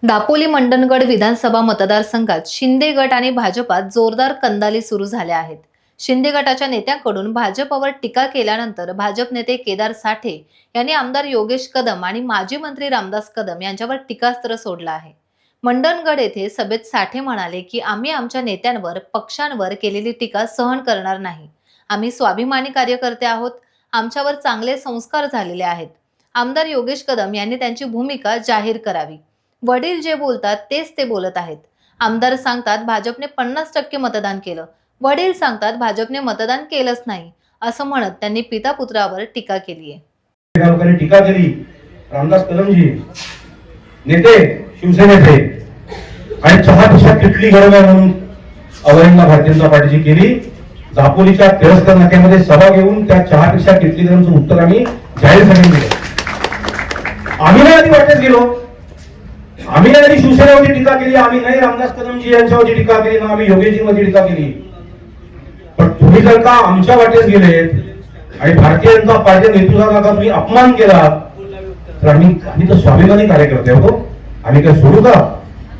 दापोली मंडणगड विधानसभा मतदारसंघात शिंदे गट आणि भाजपात जोरदार कंदाली सुरू झाल्या आहेत. शिंदे गटाच्या नेत्यांकडून भाजपवर टीका केल्यानंतर भाजप नेते केदार साठे यांनी आमदार योगेश कदम आणि माजी मंत्री रामदास कदम यांच्यावर टीकास्त्र सोडलं आहे. मंडणगड येथे सभेत साठे म्हणाले की आम्ही आमच्या नेत्यांवर पक्षांवर केलेली टीका सहन करणार नाही. आम्ही स्वाभिमानी कार्यकर्ते आहोत. आमच्यावर चांगले संस्कार झालेले आहेत. आमदार योगेश कदम यांनी त्यांची भूमिका जाहीर करावी. वडील जे बोलतात तेच ते बोलत आहेत. आमदार सांगतात भाजपने 50% मतदान केलं. वडील सांगतात भाजपने मतदान केलंच नाही, असं म्हणत त्यांनी पिता पुत्रावर टीका केली आहे. टीका केली. रामदास कदमजी नेते शिवसेनेचे आणि चहापेक्षा किटली गरम आहे म्हणून अवहेलना भारतीय जनता पार्टीची केली. दापोलीच्या तिरस्कार नाक्यामध्ये सभा घेऊन त्या चहापेक्षा किटली गरमचं उत्तर आम्ही जाहीर सभेत दिलं. आम्ही नाही आधी वाटेत गेलो. आम्ही नाही शिवसेनेवरती टीका केली. आम्ही नाही रामदास कदमजी यांच्यावरती टीका केली ना आम्ही योगेशजींवरती टीका केली. पण तुम्ही जर का आमच्या वाटेत गेलेत आणि भारतीय जनता पार्टी नेतृत्वाचा तुम्ही अपमान केला तर आम्ही तर स्वाभिमानी कार्यकर्ते होतो. आम्ही काय सोडू का?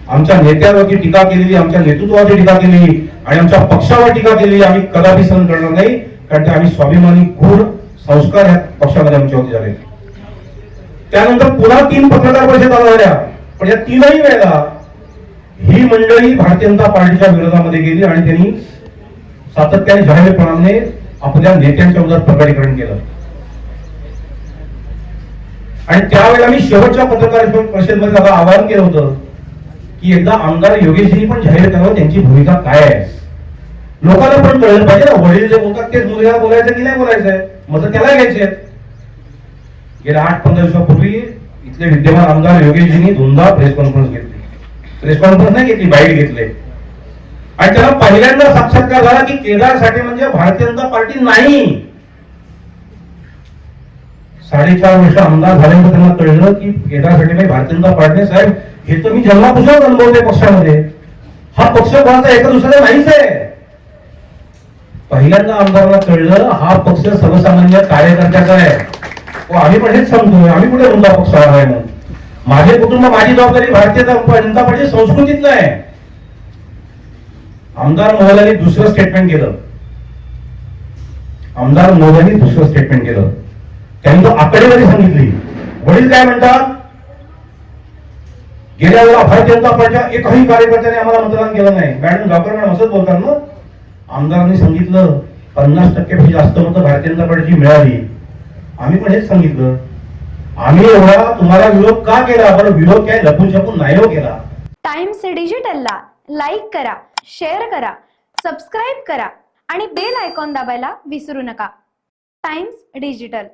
आमच्या नेत्यावरती टीका केलेली, आमच्या नेतृत्वावरती टीका केली आणि आमच्या पक्षावर टीका केलेली आम्ही कदापि सहन करणार नाही. कारण ते आम्ही स्वाभिमानी गुण संस्कार ह्या पक्षामध्ये आमच्यावरती झाले. त्यानंतर पुन्हा 3 पत्रकार परिषदा झाल्या. पण या 3ही वेळेला ही मंडळी भारतीय जनता पार्टीच्या विरोधामध्ये गेली आणि त्यांनी सातत्याने जाहीरपणाने आपल्या नेत्यांच्या विरोधात प्रकटीकरण केलं. आणि त्यावेळेला मी शेवटच्या पत्रकार परिषदेमध्ये त्याला आवाहन केलं होतं की एकदा आमदार योगेशजी पण जाहीर करावं त्यांची भूमिका काय आहे. लोकांना पण कळलं पाहिजे ना. वडील जे बोलतात तेच मुलीला बोलायचं की नाही बोलायचंय, मग त्याला घ्यायचे. गेल्या 8-15 दिवसापूर्वी इथले विद्यमान आमदार योगेशजींनी 2दा प्रेस कॉन्फरन्स घेतली. प्रेस कॉन्फरन्स नाही घेतली, बाईट घेतले. आणि त्याला पहिल्यांदा साक्षात्कार झाला की केदार साठे म्हणजे भारतीय जनता पार्टी नाही. 4.5 वर्ष आमदार झाल्यानंतर त्यांना कळलं की केदार साठे म्हणजे भारतीय जनता पार्टी. साहेब हे तर मी जन्मापासून अनुभवते पक्षामध्ये. हा पक्ष कोणाचा एका दुसऱ्याचा नाहीच आहे. पहिल्यांदा आमदारांना कळलं हा पक्ष सर्वसामान्य कार्यकर्त्याचा आहे. आम्ही पण हेच सांगतोय, आम्ही कुठे रुंदा पक्ष आहे म्हणून. माझे कुटुंब माझी जबाबदारी भारतीय जनता पार्टी संस्कृतीत नाही. आमदार महोदयांनी दुसरं स्टेटमेंट केलं. त्यांनी तो आकडेवारी सांगितली. वडील काय म्हणतात, गेल्या वेळेला भारतीय जनता पार्टीच्या एकही कार्यकर्त्याने आम्हाला मतदान केलं नाही. मॅडम गावकर मॅडम असंच बोलतात ना. आमदारांनी सांगितलं 50% जास्त मतं भारतीय जनता पार्टीची मिळाली. आम्ही पण हेच सांगितलं. आम्ही एवढा तुम्हाला विरोध का केला? बरं विरोध काय लपून छपून नाही हो केला. टाइम्स डिजिटलला लाईक करा, शेअर करा, सबस्क्राईब करा आणि बेल आयकॉन दाबायला विसरू नका. Times digital.